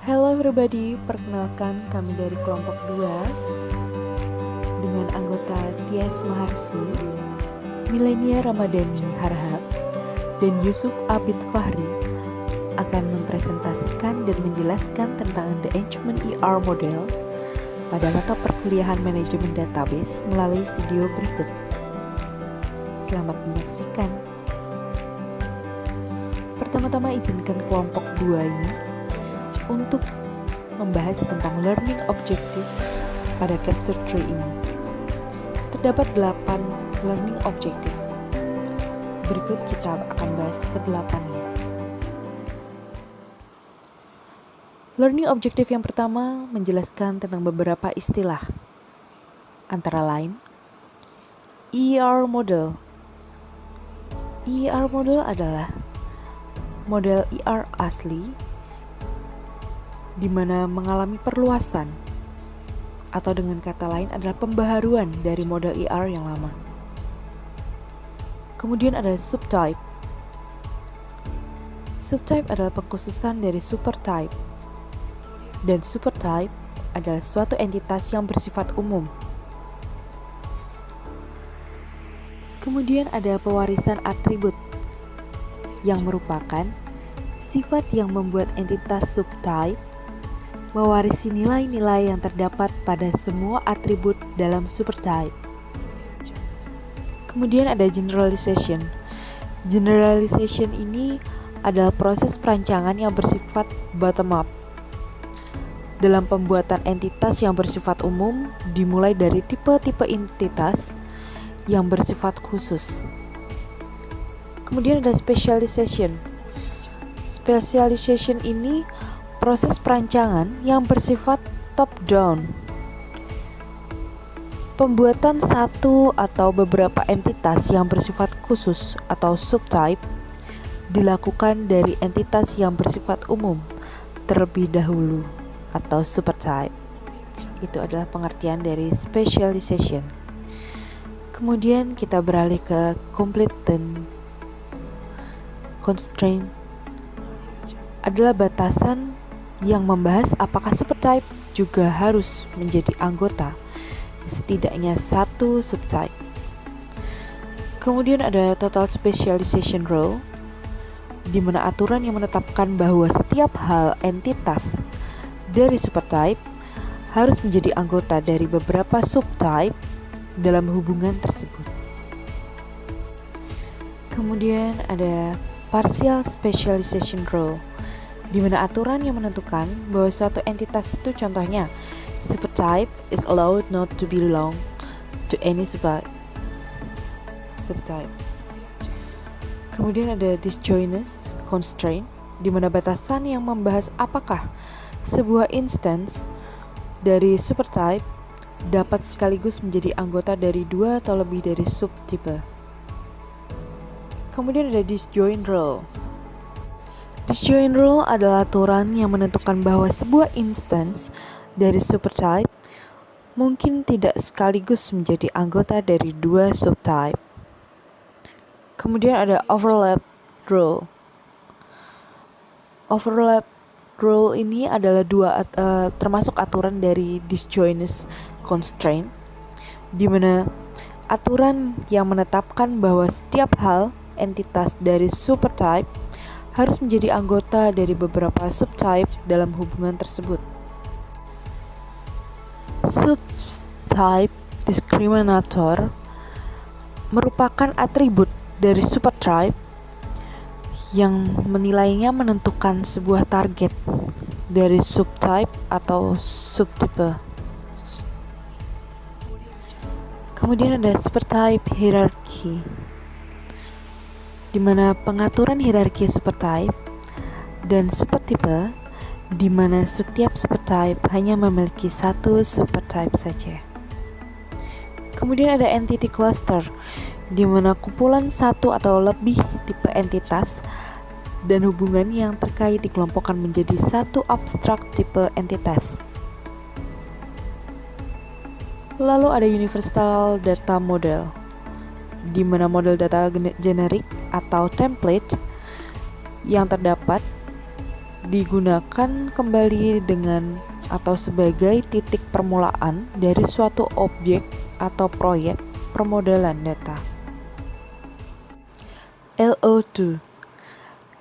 Hello everybody, perkenalkan kami dari kelompok 2 dengan anggota Tias Maharsi, Milenia Ramadhani Harhab, dan Yusuf Abid Fahri akan mempresentasikan dan menjelaskan tentang The Engagement ER Model pada mata perkuliahan manajemen database melalui video berikut. Selamat menyaksikan. Pertama-tama izinkan kelompok 2 ini untuk membahas tentang learning objective pada chapter 3 ini. Terdapat 8 learning objective. Berikut kita akan bahas ke-8-nya. Learning objective yang pertama menjelaskan tentang beberapa istilah, antara lain ER model. ER model adalah model ER asli di mana mengalami perluasan, atau dengan kata lain adalah pembaharuan dari model ER yang lama. Kemudian ada subtype. Subtype adalah pengkhususan dari supertype, dan supertype adalah suatu entitas yang bersifat umum. Kemudian ada pewarisan atribut, yang merupakan sifat yang membuat entitas subtype mewarisi nilai-nilai yang terdapat pada semua atribut dalam supertype. Kemudian ada generalization. Generalization ini adalah proses perancangan yang bersifat bottom up dalam pembuatan entitas yang bersifat umum, dimulai dari tipe-tipe entitas yang bersifat khusus. Kemudian ada specialization. Specialization ini proses perancangan yang bersifat top down. Pembuatan satu atau beberapa entitas yang bersifat khusus atau subtype dilakukan dari entitas yang bersifat umum terlebih dahulu atau supertype. Itu adalah pengertian dari specialization. Kemudian kita beralih ke complete dan constraint adalah batasan yang membahas apakah supertype juga harus menjadi anggota setidaknya satu subtype. Kemudian ada total specialization rule, di mana aturan yang menetapkan bahwa setiap hal entitas dari supertype harus menjadi anggota dari beberapa subtype dalam hubungan tersebut. Kemudian ada partial specialization rule, di mana aturan yang menentukan bahwa suatu entitas itu, contohnya supertype is allowed not to belong to any subtype. Kemudian ada disjointness constraint, di mana batasan yang membahas apakah sebuah instance dari supertype dapat sekaligus menjadi anggota dari dua atau lebih dari subtipe. Kemudian ada disjoint rule. Disjoint rule adalah aturan yang menentukan bahwa sebuah instance dari supertype mungkin tidak sekaligus menjadi anggota dari dua subtype. Kemudian ada overlap rule. Overlap rule ini adalah termasuk aturan dari disjointness constraint, di mana aturan yang menetapkan bahwa setiap hal entitas dari supertype harus menjadi anggota dari beberapa subtype dalam hubungan tersebut. Subtype discriminator merupakan atribut dari supertype yang menilainya menentukan sebuah target dari subtype atau subtipe. Kemudian ada supertype hierarchy, di mana pengaturan hierarki supertype dan supertipe, di mana setiap supertype hanya memiliki satu supertype saja. Kemudian ada entity cluster, di mana kumpulan satu atau lebih tipe entitas dan hubungan yang terkait dikelompokkan menjadi satu abstrak tipe entitas. Lalu ada universal data model, di mana model data generik atau template yang terdapat digunakan kembali dengan atau sebagai titik permulaan dari suatu objek atau proyek permodalan data. LO2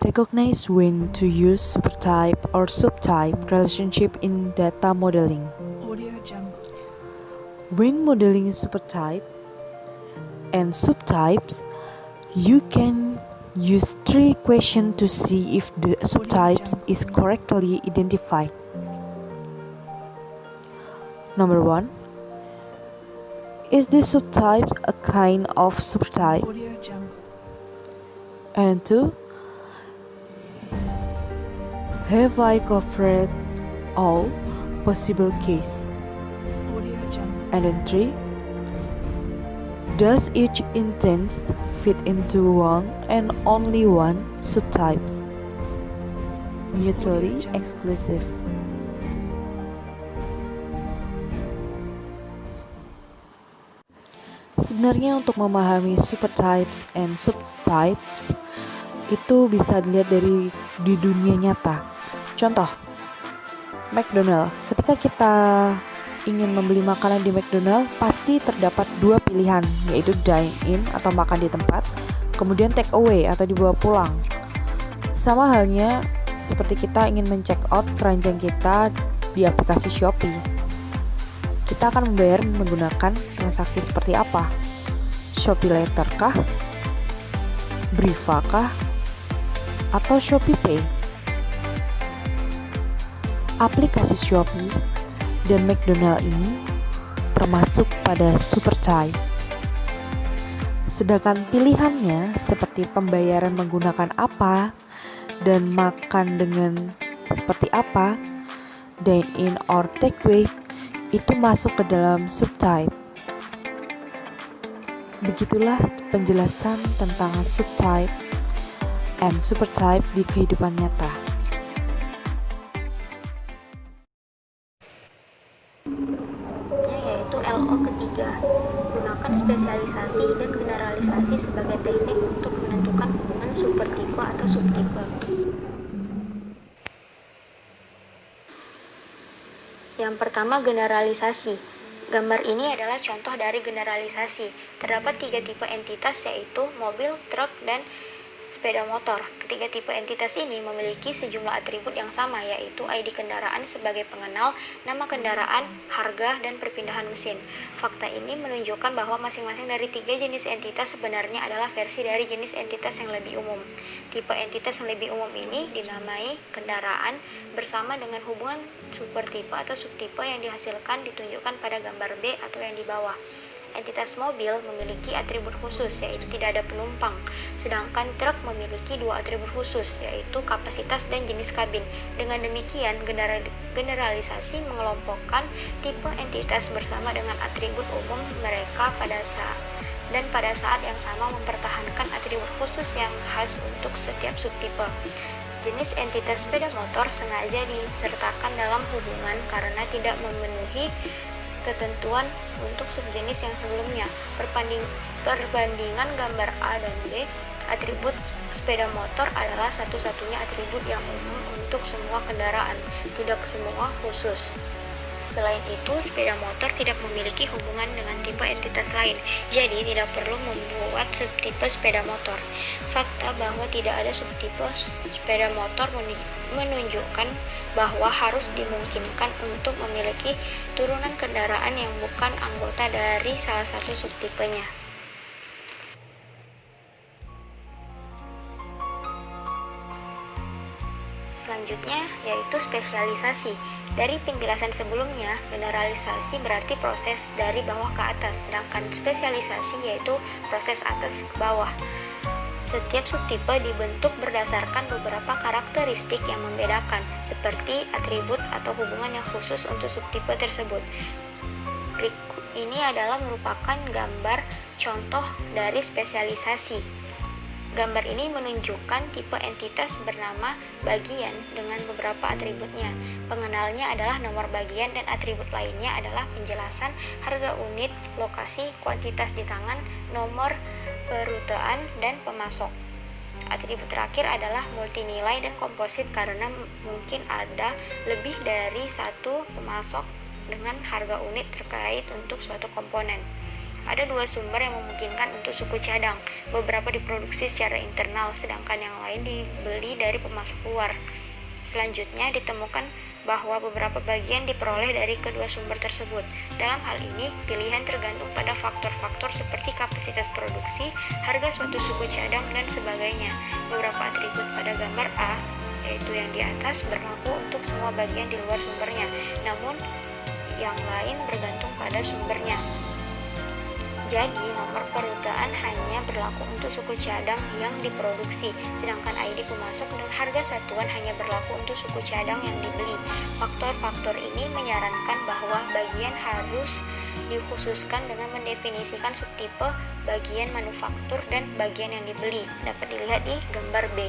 Recognize when to use supertype or subtype relationship in data modeling. When modeling supertype and subtypes, you can use 3 questions to see if the subtypes is correctly identified. Number 1. Is this subtype a kind of supertype? And 2. Have I covered all possible cases? And then 3. Does each instance fit into one and only one subtypes? Mutually exclusive. Sebenarnya untuk memahami supertypes and subtypes itu bisa dilihat dari di dunia nyata. Contoh, McDonald. Ketika kita ingin membeli makanan di McDonald, pasti terdapat 2 pilihan, yaitu dine-in atau makan di tempat, kemudian take away atau dibawa pulang. Sama halnya seperti kita ingin men-check out keranjang kita di aplikasi Shopee. Kita akan membayar menggunakan transaksi seperti apa? Shopee Later kah? Briva kah? Atau Shopee Pay? Aplikasi Shopee dan McDonald ini termasuk pada supertype. Sedangkan pilihannya seperti pembayaran menggunakan apa dan makan dengan seperti apa, dine-in or takeaway, itu masuk ke dalam subtype. Begitulah penjelasan tentang subtype and supertype di kehidupan nyata. Yaitu LO ketiga, gunakan spesialisasi dan generalisasi sebagai teknik untuk menentukan hubungan supertipe atau subtipe. Yang pertama, generalisasi. Gambar ini adalah contoh dari generalisasi. Terdapat 3 tipe entitas, yaitu mobil, truk, dan sepeda motor. Ketiga tipe entitas ini memiliki sejumlah atribut yang sama, yaitu ID kendaraan sebagai pengenal, nama kendaraan, harga, dan perpindahan mesin. Fakta ini menunjukkan bahwa masing-masing dari 3 jenis entitas sebenarnya adalah versi dari jenis entitas yang lebih umum. Tipe entitas yang lebih umum ini dinamai kendaraan bersama dengan hubungan supertipe atau subtipe yang dihasilkan ditunjukkan pada gambar B atau yang di bawah. Entitas mobil memiliki atribut khusus, yaitu tidak ada penumpang, sedangkan truk memiliki 2 atribut khusus, yaitu kapasitas dan jenis kabin. Dengan demikian, generalisasi mengelompokkan tipe entitas bersama dengan atribut umum mereka pada saat yang sama mempertahankan atribut khusus yang khas untuk setiap subtipe. Jenis entitas sepeda motor sengaja disertakan dalam hubungan karena tidak memenuhi ketentuan untuk subjenis yang sebelumnya. Perbandingan gambar A dan B, atribut sepeda motor adalah satu-satunya atribut yang umum untuk semua kendaraan, tidak semua khusus. Selain itu, sepeda motor tidak memiliki hubungan dengan tipe entitas lain, jadi tidak perlu membuat subtipe sepeda motor. Fakta bahwa tidak ada subtipe sepeda motor menunjukkan bahwa harus dimungkinkan untuk memiliki turunan kendaraan yang bukan anggota dari salah satu subtipenya. Selanjutnya yaitu spesialisasi. Dari penjelasan sebelumnya, generalisasi berarti proses dari bawah ke atas, sedangkan spesialisasi yaitu proses atas ke bawah. Setiap subtipe dibentuk berdasarkan beberapa karakteristik yang membedakan, seperti atribut atau hubungan yang khusus untuk subtipe tersebut. Berikut ini adalah merupakan gambar contoh dari spesialisasi. Gambar ini menunjukkan tipe entitas bernama bagian dengan beberapa atributnya. Pengenalnya adalah nomor bagian dan atribut lainnya adalah penjelasan harga unit, lokasi, kuantitas di tangan, nomor perutean, dan pemasok. Atribut terakhir adalah multinilai dan komposit karena mungkin ada lebih dari satu pemasok dengan harga unit terkait untuk suatu komponen. Ada dua sumber yang memungkinkan untuk suku cadang. Beberapa diproduksi secara internal, sedangkan yang lain dibeli dari pemasok luar. Selanjutnya ditemukan bahwa beberapa bagian diperoleh dari kedua sumber tersebut. Dalam hal ini, pilihan tergantung pada faktor-faktor seperti kapasitas produksi, harga suatu suku cadang, dan sebagainya. Beberapa atribut pada gambar A, yaitu yang di atas, berlaku untuk semua bagian di luar sumbernya, namun yang lain bergantung pada sumbernya. Jadi, nomor perutaan hanya berlaku untuk suku cadang yang diproduksi, sedangkan ID pemasok dan harga satuan hanya berlaku untuk suku cadang yang dibeli. Faktor-faktor ini menyarankan bahwa bagian harus dikhususkan dengan mendefinisikan subtipe, bagian manufaktur, dan bagian yang dibeli. Dapat dilihat di gambar B.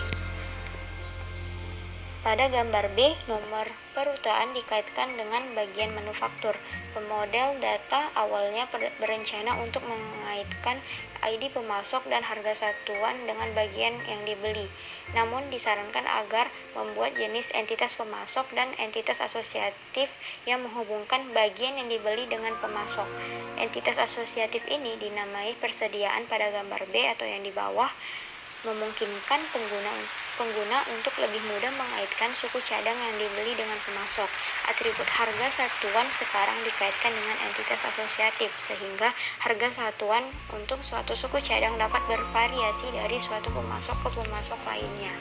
Pada gambar B, nomor perutaan dikaitkan dengan bagian manufaktur. Pemodel data awalnya berencana untuk mengaitkan ID pemasok dan harga satuan dengan bagian yang dibeli. Namun disarankan agar membuat jenis entitas pemasok dan entitas asosiatif yang menghubungkan bagian yang dibeli dengan pemasok. Entitas asosiatif ini dinamai persediaan pada gambar B atau yang di bawah, memungkinkan pengguna untuk lebih mudah mengaitkan suku cadang yang dibeli dengan pemasok. Atribut harga satuan sekarang dikaitkan dengan entitas asosiatif, sehingga harga satuan untuk suatu suku cadang dapat bervariasi dari suatu pemasok ke pemasok lainnya.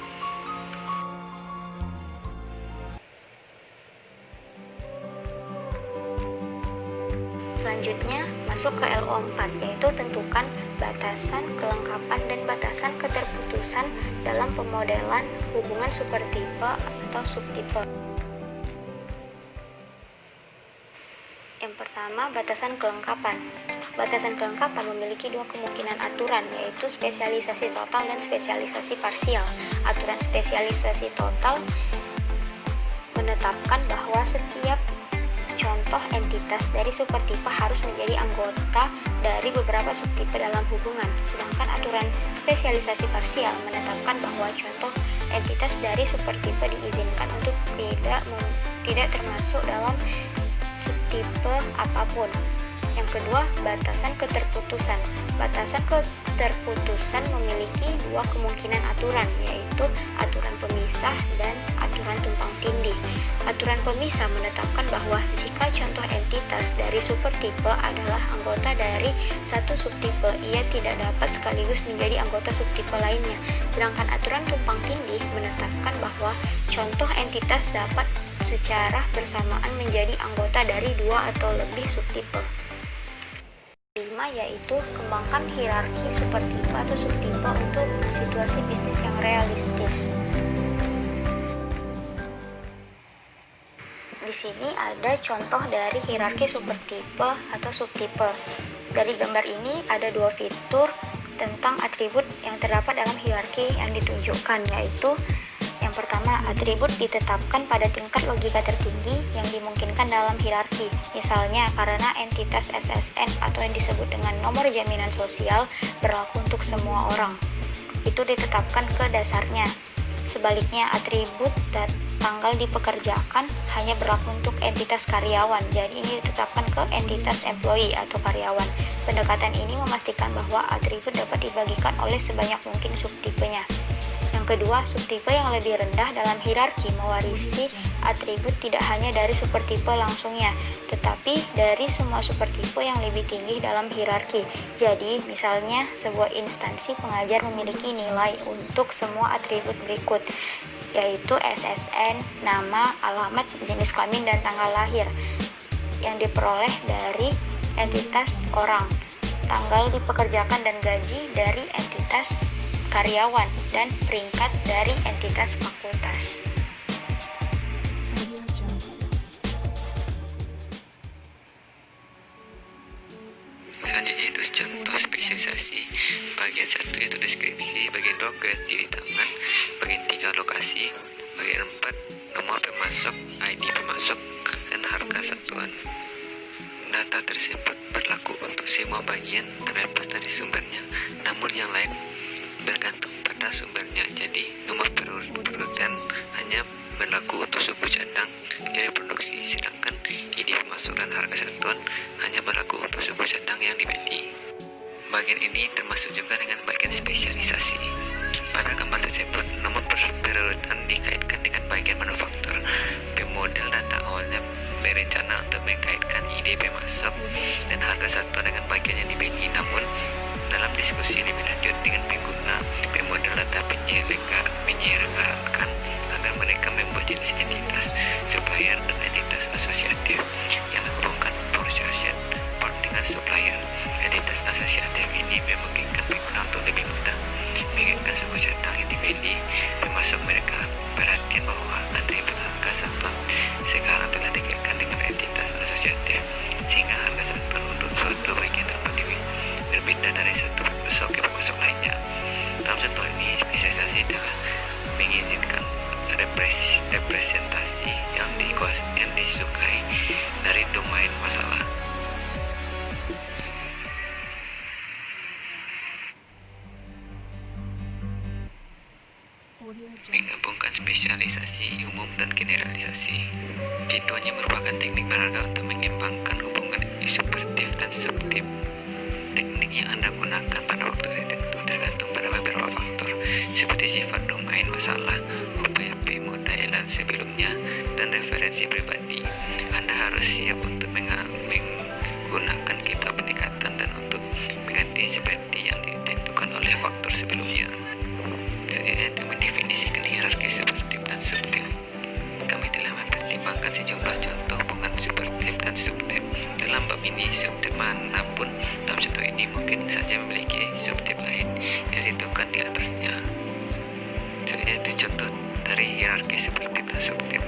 Selanjutnya, masuk ke LO4, yaitu tentukan batasan kelengkapan dan batasan keterputusan dalam pemodelan hubungan supertipe atau subtipe. Yang pertama, batasan kelengkapan. Batasan kelengkapan memiliki dua kemungkinan aturan, yaitu spesialisasi total dan spesialisasi parsial. Aturan spesialisasi total menetapkan bahwa setiap contoh entitas dari supertipe harus menjadi anggota dari beberapa subtipe dalam hubungan, sedangkan aturan spesialisasi parsial menetapkan bahwa contoh entitas dari supertipe diizinkan untuk tidak termasuk dalam subtipe apapun. Yang kedua, batasan keterputusan. Batasan keterputusan memiliki dua kemungkinan aturan, yaitu aturan pemisah dan aturan tumpang tindih. Aturan pemisah menetapkan bahwa jika contoh entitas dari supertipe adalah anggota dari satu subtipe, ia tidak dapat sekaligus menjadi anggota subtipe lainnya. Sedangkan aturan tumpang tindih menetapkan bahwa contoh entitas dapat secara bersamaan menjadi anggota dari dua atau lebih subtipe. Kelima, yaitu kembangkan hierarki supertipe atau subtipe untuk situasi bisnis yang realistis. Di sini ada contoh dari hierarki supertipe atau subtipe. Dari gambar ini ada dua fitur tentang atribut yang terdapat dalam hierarki yang ditunjukkan, yaitu yang pertama, atribut ditetapkan pada tingkat logika tertinggi yang dimungkinkan dalam hierarki. Misalnya, karena entitas SSN atau yang disebut dengan nomor jaminan sosial berlaku untuk semua orang. Itu ditetapkan ke dasarnya. Sebaliknya, atribut tanggal dipekerjakan hanya berlaku untuk entitas karyawan. Jadi ini ditetapkan ke entitas employee atau karyawan. Pendekatan ini memastikan bahwa atribut dapat dibagikan oleh sebanyak mungkin subtipenya. Yang kedua, subtipe yang lebih rendah dalam hierarki mewarisi atribut tidak hanya dari supertipe langsungnya, tetapi dari semua supertipe yang lebih tinggi dalam hierarki. Jadi, misalnya sebuah instansi pengajar memiliki nilai untuk semua atribut berikut, yaitu SSN, nama, alamat, jenis kelamin, dan tanggal lahir yang diperoleh dari entitas orang, tanggal dipekerjakan dan gaji dari entitas karyawan, dan peringkat dari entitas fakultas. Selanjutnya itu contoh spesialisasi. Bagian 1 itu deskripsi, bagian 2 kreatif di tangan, bagian 3 lokasi, bagian 4 nomor pemasok, ID pemasok, dan harga satuan. Data tersebut berlaku untuk semua bagian terlepas dari sumbernya, namun yang lain bergantung pada narasumbernya. Jadi nomor perurutan hanya berlaku untuk suku cadang yang diproduksi, sedangkan ID pemasok dan harga satuan hanya berlaku untuk suku cadang yang dibeli. Bagian ini termasuk juga dengan bagian spesialisasi. Pada gambar tersebut, nomor perurutan dikaitkan dengan bagian manufaktur. Pemodel data awalnya berencana untuk mengkaitkan ID pemasok dan harga satuan dengan bagian yang dibeli. Namun, dalam diskusi lebih lanjut dengan pengguna, pemodel data menyerahkan agar mereka membuat jenis entitas supplier dan entitas asosiatif yang menghubungkan purchasing part dengan supplier. Entitas asosiatif ini memungkinkan pengguna untuk lebih mudah mengingatkan suku cadang yang dibeli pemasok mereka. Perhatian bahwa atribut harga satuan sekarang telah dikaitkan dengan entitas asosiatif, sehingga harga satuan untuk suatu bagian dapat berbeda dari satu pemasok ke pemasok lainnya. Dalam contoh ini, spesialisasi telah mengizinkan representasi yang disukai dari domain masalah. Menggabungkan spesialisasi umum dan generalisasi. Keduanya merupakan teknik berharga untuk mengembangkan hubungan superatif dan subjektif. Teknik yang Anda gunakan pada waktu tertentu tergantung pada beberapa faktor, seperti sifat domain masalah, upaya pemodelan sebelumnya, dan referensi pribadi. Anda harus siap untuk menggunakan kedua pendekatan dan untuk mengganti seperti yang ditentukan oleh faktor sebelumnya. Selanjutnya itu mendefinisikan hierarki superatif dan subjektif. Kami telah mempertimbangkan sejumlah contoh hubungan superatif dan subjektif. Dalam bab ini, subjektif manapun dalam contoh ini mungkin saja memiliki subjektif lain yang ditentukan di atasnya. Selanjutnya itu contoh dari hierarki superatif dan subjektif.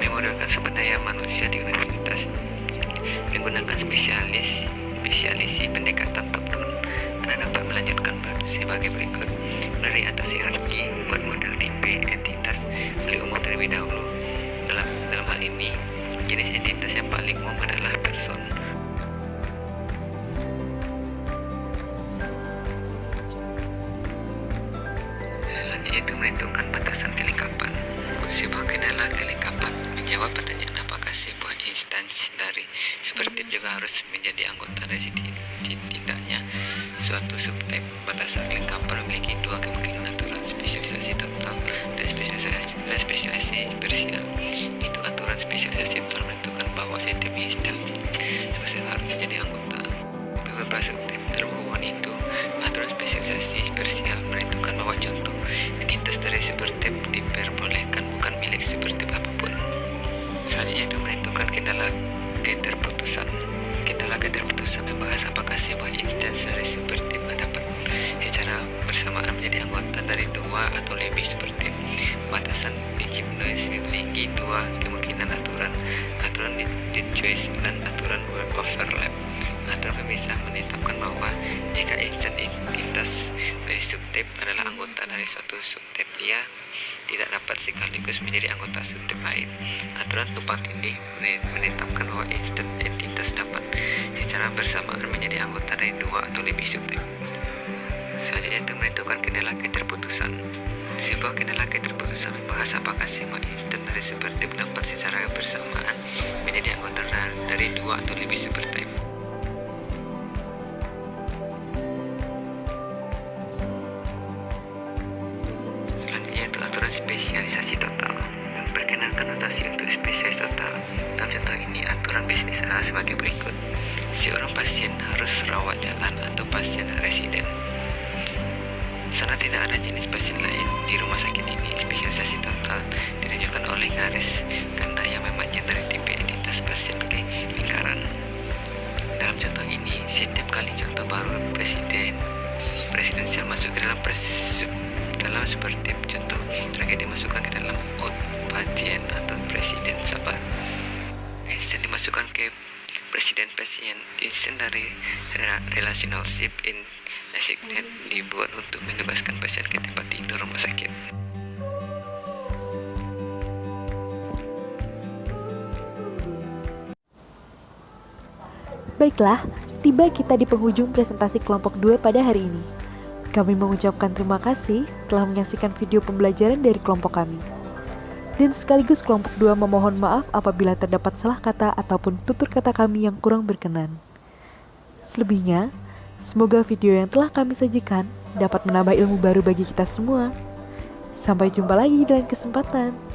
Memodelkan sumber daya manusia di universitas. Menggunakan spesialisi pendekatan top down, Anda dapat melanjutkan sebagai berikut. Dari atas hierarki, buat model tipe entitas paling umum terlebih dahulu. Dalam hal ini, jenis entitas yang paling umum adalah person. Selanjutnya itu menentukan batasan kelengkapan. Sebuah kendala kelengkapan menjawab pertanyaan apakah sebuah instansi dari superatif juga harus menjadi anggota dari tidaknya suatu subtype. Batasan kelengkapan memiliki dua kemungkinan, aturan spesialisasi total dan spesialisasi parsial. Itu aturan spesialisasi total menentukan bahwa setiap instansi harus menjadi anggota beberapa subtype. Dalam hubungan itu, aturan spesialisasi parsial menentukan bahwa contoh entitas dari superatif diperbolehkan bukan milik superatif apapun. Selanjutnya itu menentukan kendala keterputusan. Kendala keterputusan membahas apakah sebuah instansi dari superatif dapat secara bersamaan menjadi anggota dari dua atau lebih superatif. Batasan Digital-Noise memiliki dua kemungkinan aturan dead choice dan aturan overlap. Aturan pemisah menetapkan bahwa jika entitas dari subtype adalah anggota dari suatu subtype, dia tidak dapat sekaligus menjadi anggota subtype lain. Aturan tumpang tindih menetapkan bahwa entitas dapat secara bersamaan menjadi anggota dari dua atau lebih subtype. Selanjutnya itu menentukan kendala keterputusan. Sebuah kendala keterputusan membahas apakah sebuah instansi dari superatif dapat secara bersamaan menjadi anggota dari dua atau lebih subtype. Aturan spesialisasi total. Perkenalkan notasi untuk spesialis total. Dalam contoh ini, aturan bisnis adalah sebagai berikut. Seorang pasien harus rawat jalan atau pasien residen. Sana tidak ada jenis pasien lain di rumah sakit ini. Spesialisasi total ditunjukkan oleh garis ganda yang memanjang dari tipe entitas pasien ke lingkaran. Dalam contoh ini, setiap kali contoh baru presidensial masuk ke dalam superatif, contoh terakhir dimasukkan ke dalam pasien atau presiden sabar. Instan dimasukkan ke presiden pasien. Instan dari relationship in assignment dibuat untuk menugaskan pasien ke tempat tidur rumah sakit. Baiklah, tiba kita di penghujung presentasi kelompok 2 pada hari ini. Kami mengucapkan terima kasih telah menyaksikan video pembelajaran dari kelompok kami. Dan sekaligus kelompok 2 memohon maaf apabila terdapat salah kata ataupun tutur kata kami yang kurang berkenan. Selebihnya, semoga video yang telah kami sajikan dapat menambah ilmu baru bagi kita semua. Sampai jumpa lagi di lain kesempatan.